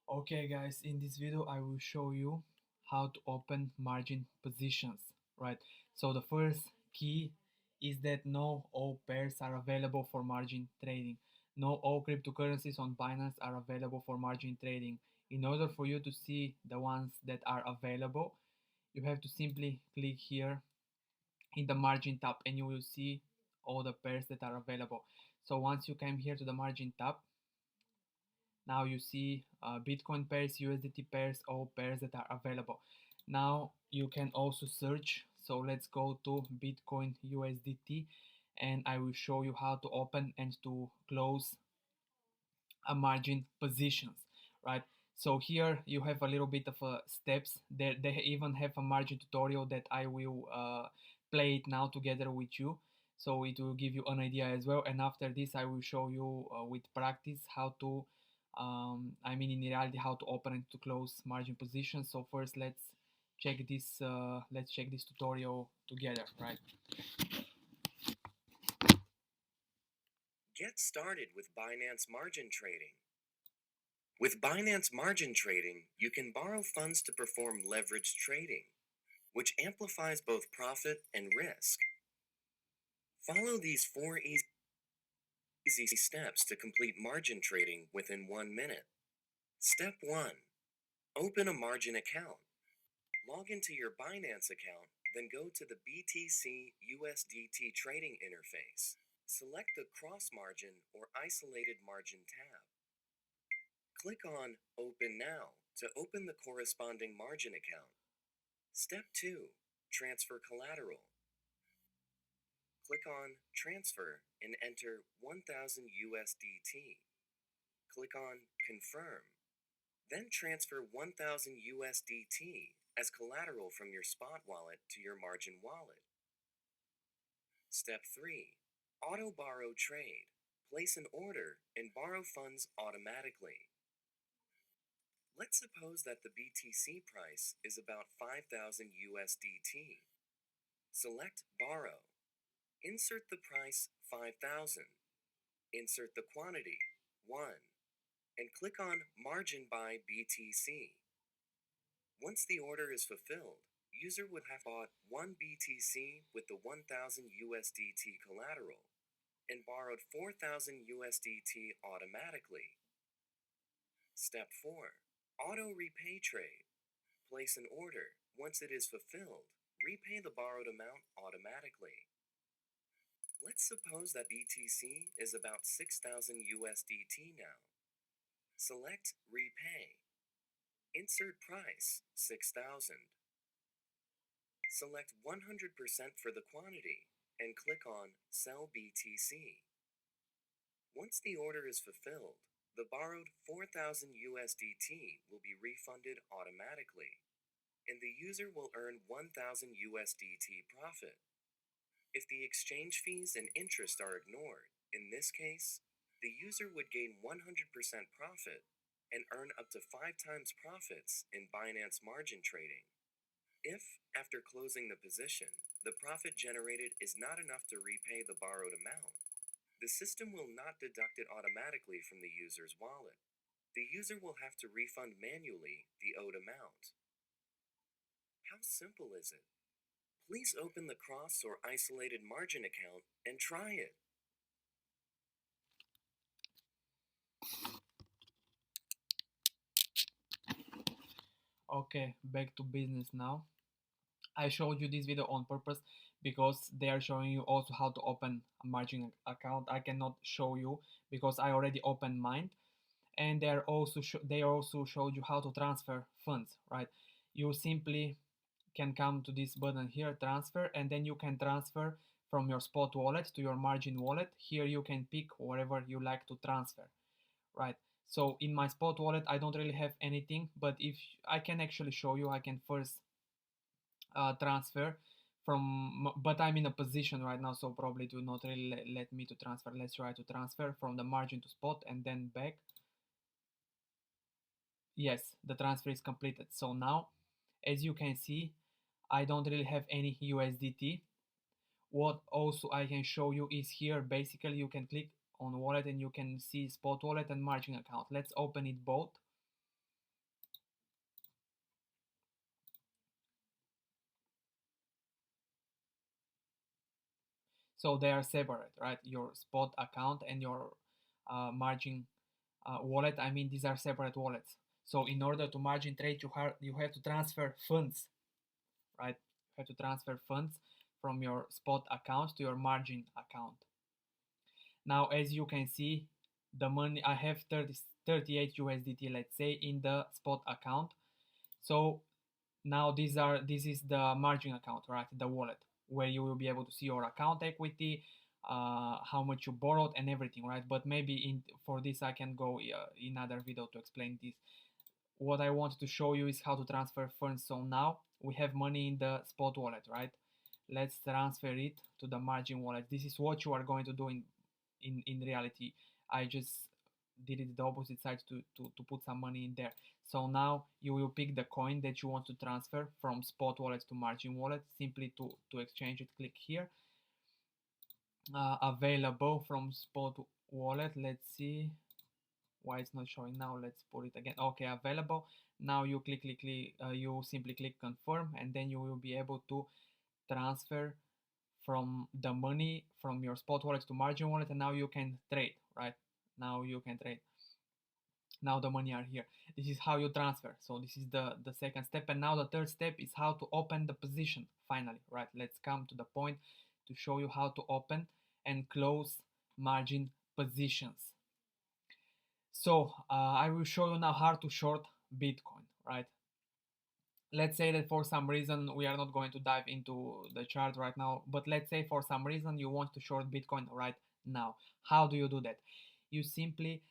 Okay guys, in this video I will show you how to open margin positions, right? So the first key is that no all pairs are available for margin trading. No all cryptocurrencies on Binance are available for margin trading. In order for you to see the ones that are available, you have to simply click here in the margin tab and you will see all the pairs that are available. So once you come here to the margin tab, now you see Bitcoin pairs, USDT pairs, all pairs that are available. Now you can also search. So let's go to Bitcoin USDT and I will show you how to open and to close a margin positions, right? So here you have a little bit of steps. They even have a margin tutorial that I will play it now together with you. So it will give you an idea as well. And after this, I will show you with practice how to, I mean in reality, how to open and to close margin positions. So first, let's check this tutorial together, right? Get started with Binance Margin Trading. With Binance Margin Trading, you can borrow funds to perform leveraged trading, which amplifies both profit and risk. Follow these four easy steps to complete margin trading within 1 minute. Step 1. Open a margin account. Log into your Binance account, then go to the BTC USDT trading interface. Select the cross margin or isolated margin tab. Click on Open Now to open the corresponding margin account. Step 2. Transfer collateral. Click on Transfer and enter 1000 USDT. Click on Confirm. Then transfer 1000 USDT as collateral from your spot wallet to your margin wallet. Step 3. Auto Borrow Trade. Place an order and borrow funds automatically. Let's suppose that the BTC price is about 5,000 USDT. Select Borrow. Insert the price 5,000. Insert the quantity 1 and click on Margin by BTC. Once the order is fulfilled, user would have bought 1 BTC with the 1,000 USDT collateral and borrowed 4,000 USDT automatically. Step 4. Auto Repay Trade. Place an order. Once it is fulfilled, repay the borrowed amount automatically. Let's suppose that BTC is about 6,000 USDT now. Select Repay. Insert price 6,000. Select 100% for the quantity and click on Sell BTC. Once the order is fulfilled, the borrowed 4,000 USDT will be refunded automatically, and the user will earn 1,000 USDT profit. If the exchange fees and interest are ignored, in this case, the user would gain 100% profit and earn up to 5 times profits in Binance Margin Trading. If, after closing the position, the profit generated is not enough to repay the borrowed amount, the system will not deduct it automatically from the user's wallet. The user will have to refund manually the owed amount. How simple is it? Please open the cross or isolated margin account and try it. Okay, back to business now. I showed you this video on purpose because they are showing you also how to open a margin account. I cannot show you because I already opened mine, and they also showed you how to transfer funds, right? You simply can come to this button here, transfer, and then you can transfer from your spot wallet to your margin wallet. Here you can pick wherever you like to transfer, right? So in my spot wallet I don't really have anything, but if I can actually show you, I can first transfer from, but I'm in a position right now, so probably it will not really let me to transfer. Let's try to transfer from the margin to spot and then back. Yes, the transfer is completed. So now, as you can see, I don't really have any USDT. What also I can show you is here, basically you can click on wallet and you can see spot wallet and margin account. Let's open it both. So they are separate, right? Your spot account and your margin wallet. I mean, these are separate wallets. So in order to margin trade, you have to transfer funds, right? You have to transfer funds from your spot account to your margin account. Now, as you can see, the money I have 38 USDT, let's say, in the spot account. So now this is the margin account, right? The wallet where you will be able to see your account equity, how much you borrowed and everything, right? But maybe for this I can go in another video to explain this. What I wanted to show you is how to transfer funds. So now we have money in the spot wallet, right? Let's transfer it to the margin wallet. This is what you are going to do in reality. I just did it the opposite side to put some money in there. So now you will pick the coin that you want to transfer from spot wallet to margin wallet. Simply to exchange it, click here. Available from spot wallet. Let's see why it's not showing now. Let's put it again. Okay, available. Now you you simply click confirm, and then you will be able to transfer from the money from your spot wallet to margin wallet, and now you can trade, right? Now you can trade. Now the money are here. This is how you transfer. So this is the second step, and now the third step is how to open the position finally, right? Let's come to the point to show you how to open and close margin positions. So I will show you now how to short Bitcoin, right? Let's say that for some reason, we are not going to dive into the chart right now, but let's say for some reason you want to short Bitcoin right now. How do you do that? You simply,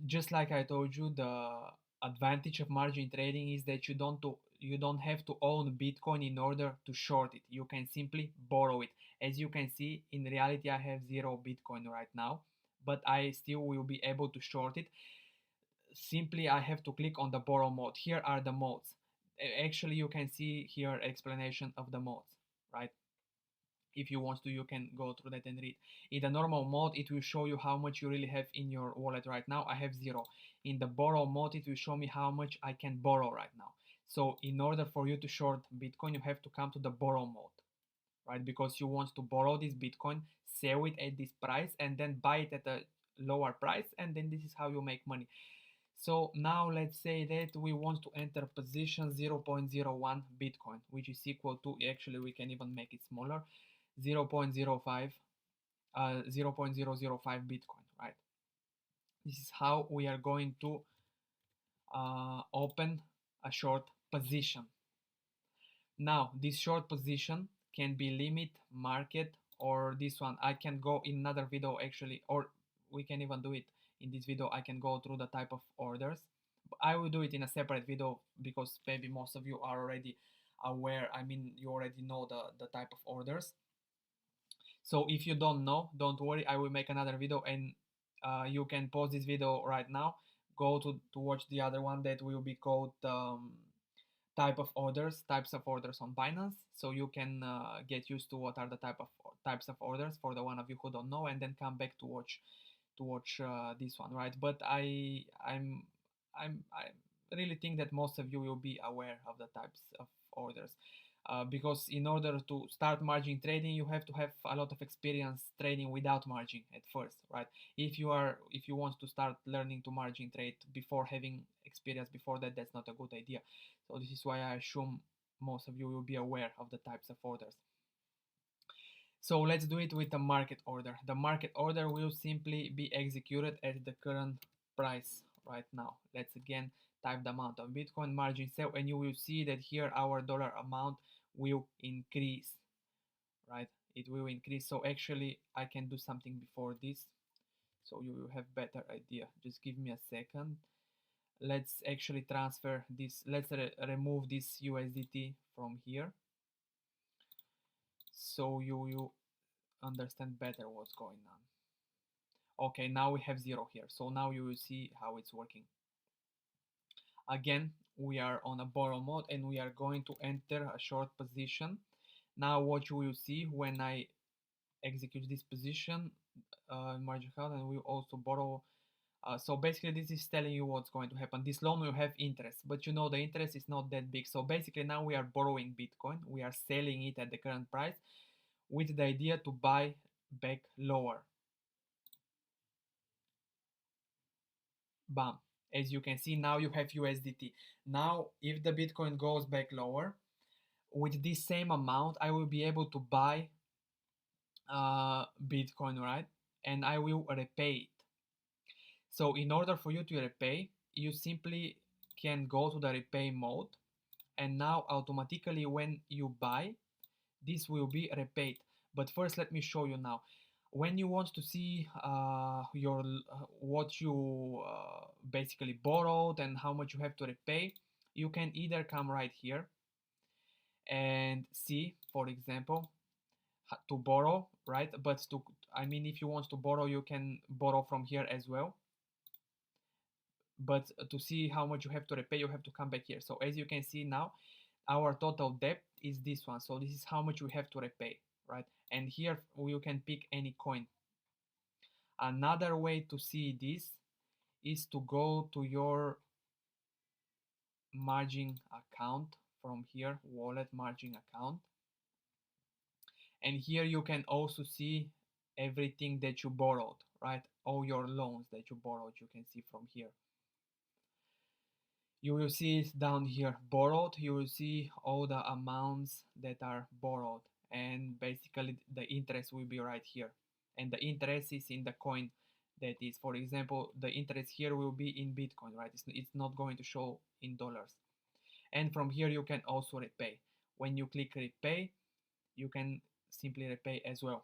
just like I told you, the advantage of margin trading is that you don't have to own Bitcoin in order to short it. You can simply borrow it. As you can see, in reality, I have 0 Bitcoin right now, but I still will be able to short it. Simply, I have to click on the borrow mode. Here are the modes. Actually, you can see here explanation of the modes, right? If you want to, you can go through that and read. In the normal mode, it will show you how much you really have in your wallet right now. I have 0. In the borrow mode, it will show me how much I can borrow right now. So in order for you to short Bitcoin, you have to come to the borrow mode, right? Because you want to borrow this Bitcoin, sell it at this price, and then buy it at a lower price, and then this is how you make money. So now let's say that we want to enter position 0.01 Bitcoin, which is equal to, actually we can even make it smaller, 0.05 Bitcoin, right? This is how we are going to open a short position. Now this short position can be limit, market, or this one. I can go in another video actually, or we can even do it in this video. I can go through the type of orders. I will do it in a separate video because maybe most of you are already aware. I mean, you already know the type of orders. So if you don't know, don't worry, I will make another video, and you can pause this video right now, go to watch the other one that will be called types of orders on Binance, so you can get used to what are the types of orders for the one of you who don't know, and then come back to watch this one, right? But I really think that most of you will be aware of the types of orders. Because in order to start margin trading, you have to have a lot of experience trading without margin at first, right? If you want to start learning to margin trade before having experience before that, that's not a good idea. So this is why I assume most of you will be aware of the types of orders. So let's do it with the market order. The market order will simply be executed at the current price right now. Let's again type the amount of Bitcoin, margin sell, and you will see that here our dollar amount will increase, right? It will increase. So actually I can do something before this, so you will have better idea. Just give me a second. Let's actually transfer this. Let's remove this USDT from here, so you will understand better what's going on. Okay, now we have 0 here, so now you will see how it's working. Again, we are on a borrow mode and we are going to enter a short position. Now what you will see when I execute this position, margin call, and we also borrow. So basically this is telling you what's going to happen. This loan will have interest, but you know the interest is not that big. So basically now we are borrowing Bitcoin, we are selling it at the current price, with the idea to buy back lower. Bam. As you can see, now you have USDT. Now, if the Bitcoin goes back lower, with this same amount, I will be able to buy Bitcoin, right? And I will repay it. So in order for you to repay, you simply can go to the repay mode, and now automatically when you buy, this will be repaid. But first, let me show you now. When you want to see your what you basically borrowed and how much you have to repay, you can either come right here and see, for example, to borrow, right? But to, I mean, if you want to borrow, you can borrow from here as well. But to see how much you have to repay, you have to come back here. So as you can see now, our total debt is this one. So this is how much we have to repay, right? And here you can pick any coin. Another way to see this is to go to your margin account from here, wallet margin account. And here you can also see everything that you borrowed, right? All your loans that you borrowed, you can see from here. You will see it down here, borrowed. You will see all the amounts that are borrowed, and basically the interest will be right here, and the interest is in the coin that is, for example, the interest here will be in Bitcoin, right? It's not going to show in dollars. And from here you can also repay. When you click repay, you can simply repay as well.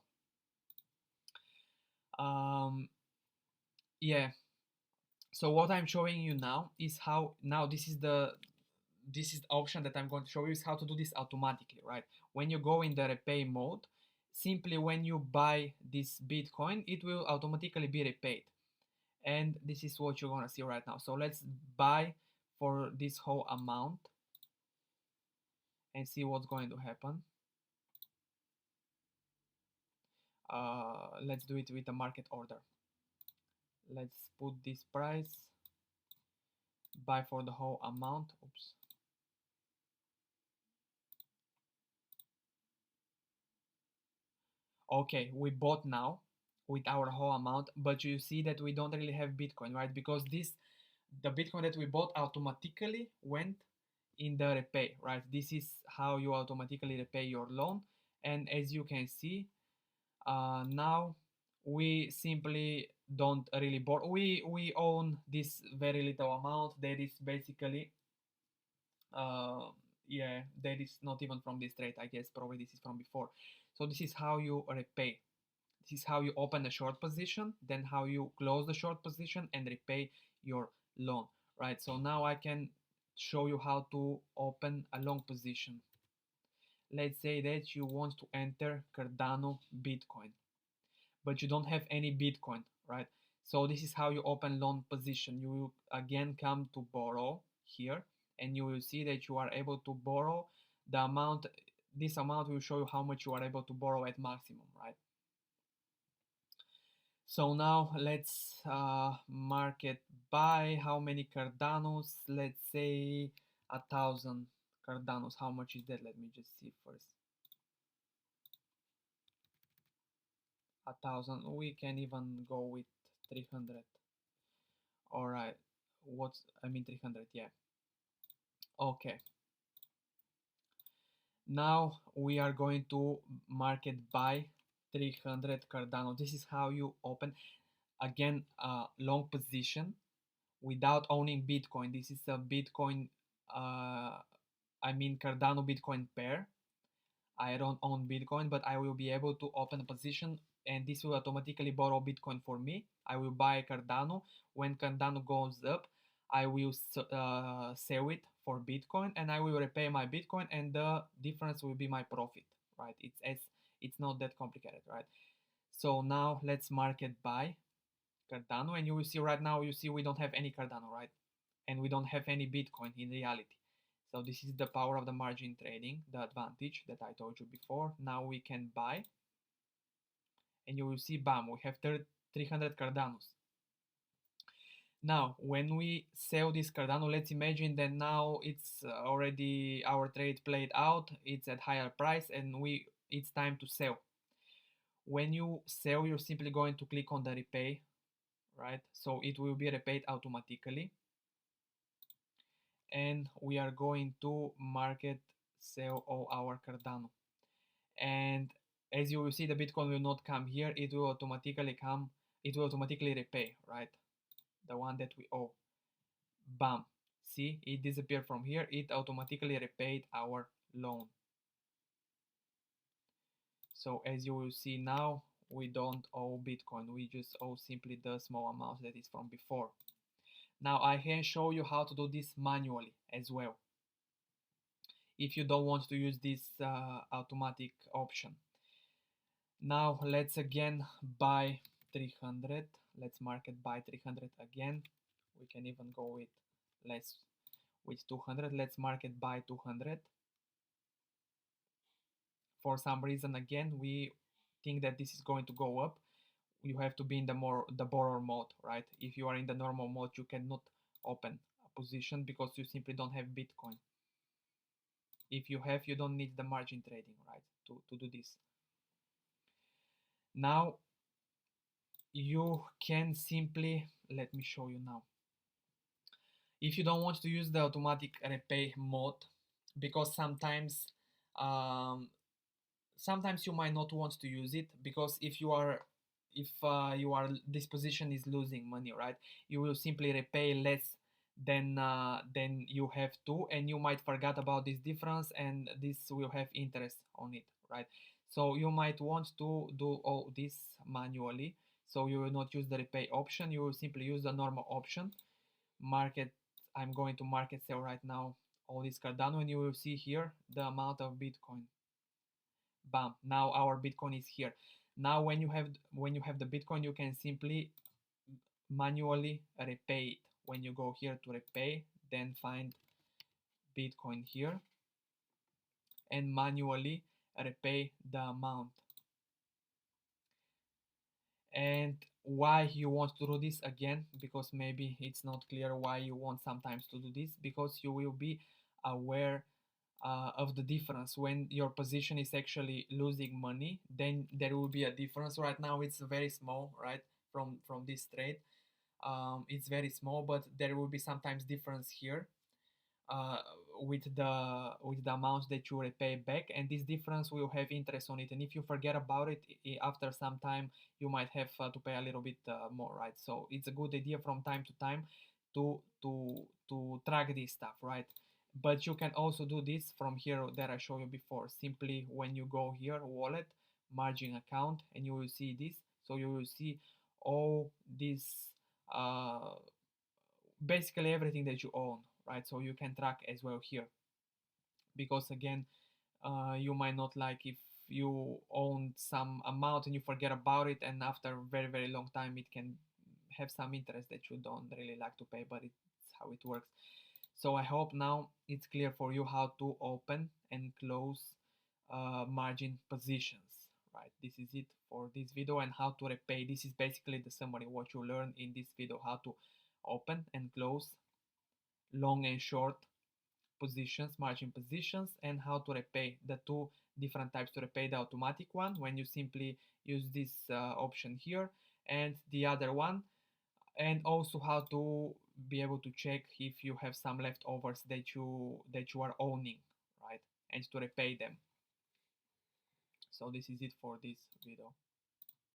Yeah, so what I'm showing you now is how, now this is the option that I'm going to show you, is how to do this automatically, right? When you go in the repay mode, simply when you buy this Bitcoin, it will automatically be repaid. And this is what you're gonna see right now. So let's buy for this whole amount and see what's going to happen. Let's do it with a market order. Let's put this price, buy for the whole amount. Oops. Okay, we bought now with our whole amount, but you see that we don't really have Bitcoin, right? Because the Bitcoin that we bought automatically went in the repay, right? This is how you automatically repay your loan. And as you can see, now we simply don't really borrow. We own this very little amount that is basically yeah, that is not even from this trade, I guess. Probably this is from before. So this is how you repay. This is how you open a short position, then how you close the short position and repay your loan, right? So now I can show you how to open a long position. Let's say that you want to enter Cardano Bitcoin, but you don't have any Bitcoin, right? So this is how you open long position. You will again come to borrow here, and you will see that you are able to borrow the amount. This amount will show you how much you are able to borrow at maximum, right? So now let's market buy. How many Cardanos? Let's say 1,000 Cardanos. How much is that? Let me just see first. 1,000. We can even go with 300. All right. I mean 300. Yeah. Okay. Now we are going to market buy 300 Cardano. This is how you open again a long position without owning Bitcoin. This is a Bitcoin, I mean Cardano Bitcoin pair. I don't own Bitcoin, but I will be able to open a position, and this will automatically borrow Bitcoin for me. I will buy Cardano. When Cardano goes up, I will sell it for Bitcoin, and I will repay my Bitcoin, and the difference will be my profit, right? It's not that complicated, right? So now let's market buy Cardano, and you will see right now, you see we don't have any Cardano, right? And we don't have any Bitcoin in reality. So this is the power of the margin trading, the advantage that I told you before. Now we can buy, and you will see, bam, we have 300 Cardanos. Now, when we sell this Cardano, let's imagine that now it's already our trade played out, it's at higher price, and it's time to sell. When you sell, you're simply going to click on the repay, right? So it will be repaid automatically, and we are going to market sell all our Cardano. And as you will see, the Bitcoin will not come here, it will automatically come, it will automatically repay, right? The one that we owe. Bam, see, it disappeared from here, it automatically repaid our loan. So as you will see now, we don't owe Bitcoin, we just owe simply the small amount that is from before. Now I can show you how to do this manually as well, if you don't want to use this automatic option. Now let's again buy 300. Let's market buy 300 again. We can even go with less, with 200. Let's market buy 200. For some reason, again, we think that this is going to go up. You have to be in the borrower mode, right? If you are in the normal mode, you cannot open a position because you simply don't have Bitcoin. If you have, you don't need the margin trading, right, to do this. Now you can simply, let me show you now. If you don't want to use the automatic repay mode, because sometimes you might not want to use it, because if this position is losing money, right, you will simply repay less than you have to, and you might forget about this difference, and this will have interest on it, right? So you might want to do all this manually, so you will not use the repay option, you will simply use the normal option. Market, I'm going to market sell right now all this Cardano, and you will see here the amount of Bitcoin. Bam, now our Bitcoin is here. Now when you have the Bitcoin, you can simply manually repay it. When you go here to repay, then find Bitcoin here and manually repay the amount. And why you want to do this again, because maybe it's not clear why you want sometimes to do this, because you will be aware of the difference when your position is actually losing money. Then there will be a difference. Right now it's very small, right, from this trade. It's very small, but there will be sometimes difference here with the amount that you repay back, and this difference will have interest on it, and if you forget about it after some time, you might have to pay a little bit more, right? So it's a good idea from time to time to track this stuff, right? But you can also do this from here that I showed you before. Simply when you go here, wallet, margin account, and you will see this. So you will see all this, basically everything that you own, right? So you can track as well here, because again, you might not like if you own some amount and you forget about it, and after a very very long time it can have some interest that you don't really like to pay, but it's how it works. So I hope now it's clear for you how to open and close margin positions, right? This is it for this video, and how to repay. This is basically the summary what you learned in this video: how to open and close long and short positions, margin positions, and how to repay. The two different types to repay: the automatic one, when you simply use this option here, and the other one, and also how to be able to check if you have some leftovers that you are owning, right, and to repay them. So this is it for this video.